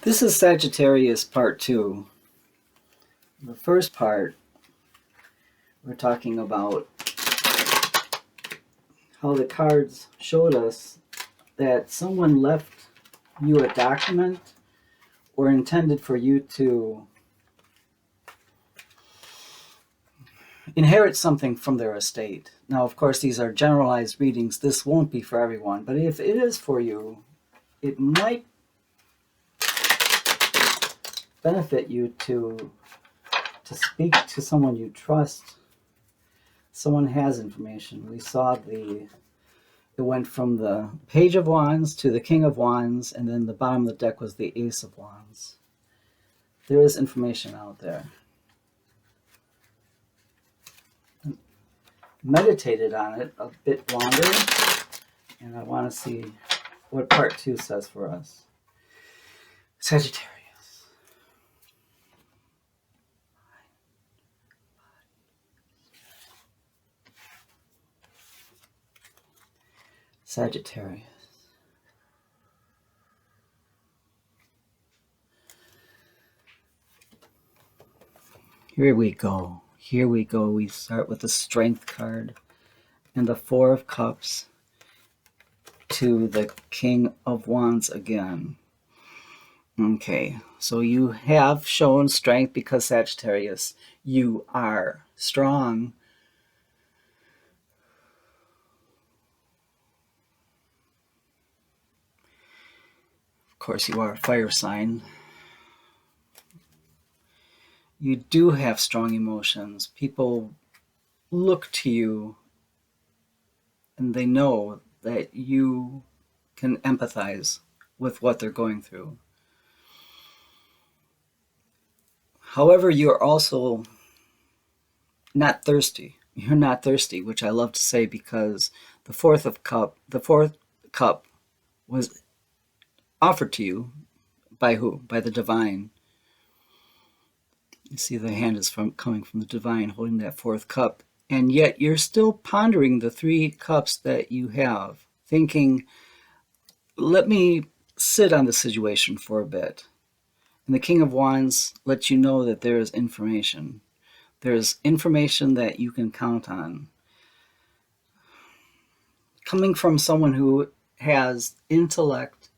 This is Sagittarius part 2. The first part, we're talking about how the cards showed us that someone left you a document or intended for you to inherit something from their estate. Now, of course, these are generalized readings. This won't be for everyone, but if it is for you, it might benefit you to speak to someone you trust. Someone has information. We saw it went from the Page of Wands to the King of Wands, and then the bottom of the deck was the Ace of Wands. There is information out there. Meditated on it a bit longer, and I want to see what part 2 says for us. Sagittarius. Sagittarius. Here we go. Here we go. We start with the Strength card and the Four of Cups to the King of Wands again. Okay, so you have shown strength because, Sagittarius, you are strong. Of course, you are a fire sign. You do have strong emotions. People look to you and they know that you can empathize with what they're going through. However, you're also not thirsty. You're not thirsty, which I love to say, because the fourth cup was offered to you by who? By the divine. You see the hand is coming from the divine, holding that fourth cup. And yet you're still pondering the 3 cups that you have, thinking, let me sit on the situation for a bit. And the King of Wands lets you know that there is information. There's information that you can count on. Coming from someone who has intellect,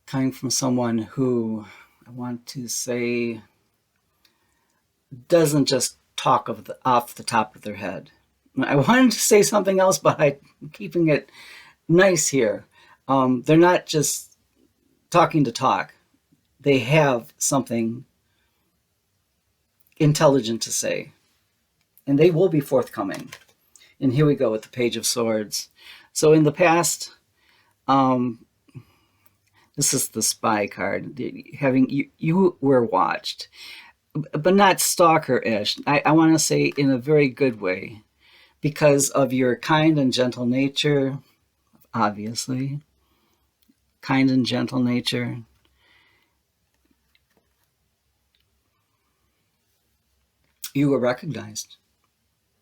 coming from someone who, I want to say, doesn't just talk off the top of their head. I wanted to say something else, but I'm keeping it nice here. They're not just talking to talk. They have something intelligent to say, and they will be forthcoming. And here we go with the Page of Swords. So in the past, this is the spy card. You were watched, but not stalker-ish. I want to say in a very good way, because of your kind and gentle nature, obviously. Kind and gentle nature. You were recognized.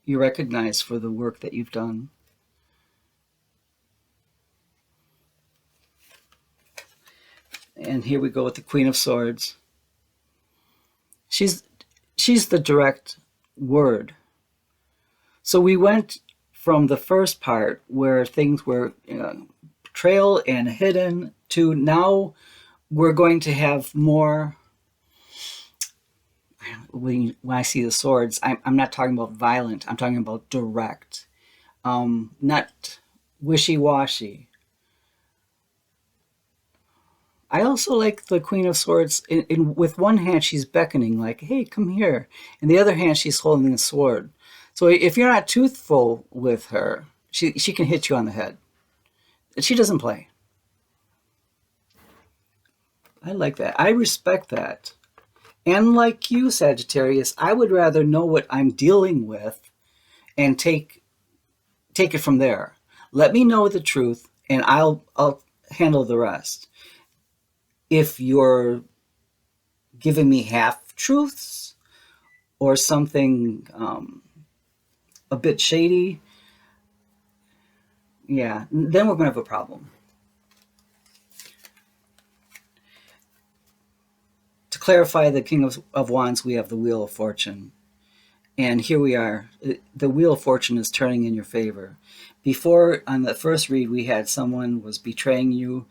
You're recognized for the work that you've done. And here we go with the Queen of Swords. She's the direct word. So we went from the first part where things were betrayal and hidden to now we're going to have more. When I see the swords, I'm not talking about violent. I'm talking about direct, not wishy-washy. I also like the Queen of Swords. With one hand, she's beckoning, like, hey, come here. And the other hand, she's holding a sword. So if you're not truthful with her, she can hit you on the head. She doesn't play. I like that. I respect that. And like you, Sagittarius, I would rather know what I'm dealing with and take it from there. Let me know the truth, and I'll handle the rest. If you're giving me half-truths or something a bit shady, yeah, then we're going to have a problem. clarify the King of Wands, we have the Wheel of Fortune. And here we are. The Wheel of Fortune is turning in your favor. Before, on the first read, we had someone was betraying you,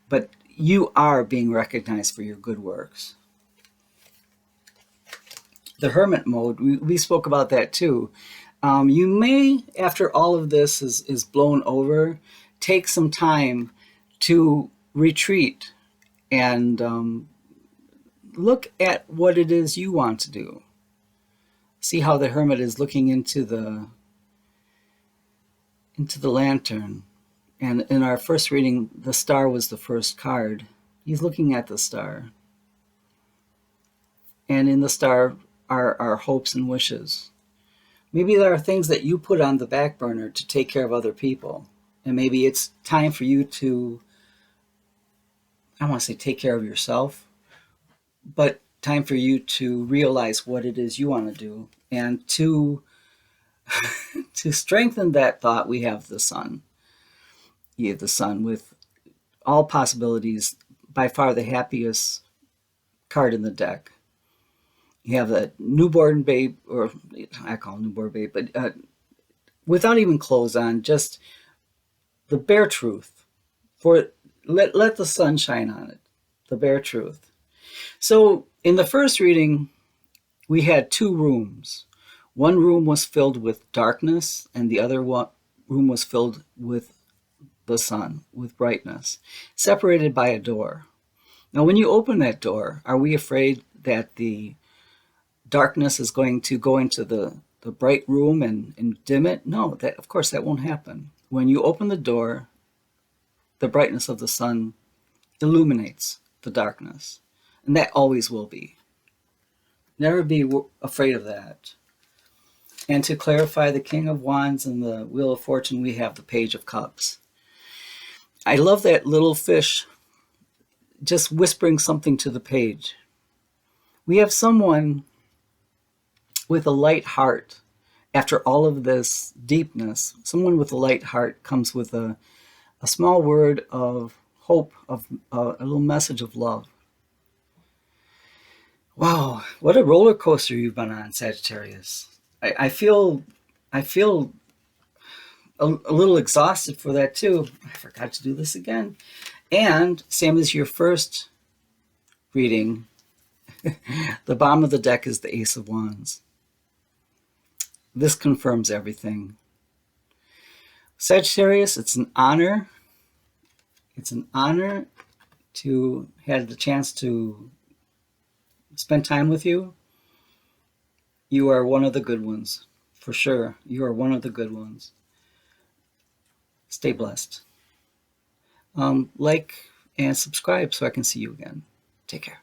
but you are being recognized for your good works. The Hermit mode, we spoke about that too. You may, after all of this is blown over, take some time to retreat and look at what it is you want to do. See how the Hermit is looking into the lantern. And in our first reading, the star was the first card. He's looking at the star. And in the star are our hopes and wishes. Maybe there are things that you put on the back burner to take care of other people. And maybe it's time for you to, I don't want to say take care of yourself, but time for you to realize what it is you want to do. And to strengthen that thought, we have the Sun. You have the Sun with all possibilities, by far the happiest card in the deck. You have the newborn babe, or I call it newborn babe, but without even clothes on, just the bare truth. For let the sun shine on it, the bare truth. So in the first reading, we had two rooms. One room was filled with darkness, and the other room was filled with the sun, with brightness, separated by a door. Now, when you open that door, are we afraid that the darkness is going to go into the bright room and dim it? No, that of course that won't happen. When you open the door, the brightness of the sun illuminates the darkness, and that always will be. Never be afraid of that. And to clarify the King of Wands and the Wheel of Fortune, we have the Page of Cups. I love that little fish just whispering something to the page. We have someone with a light heart. After all of this deepness, someone with a light heart comes with a small word of hope, of a little message of love. Wow, what a roller coaster you've been on, Sagittarius. I feel a little exhausted for that too. I forgot to do this again. And same as your first reading, the bottom of the deck is the Ace of Wands. This confirms everything. Sagittarius, it's an honor. It's an honor to have the chance to spend time with you. You are one of the good ones, for sure. You are one of the good ones. Stay blessed. Like and subscribe so I can see you again. Take care.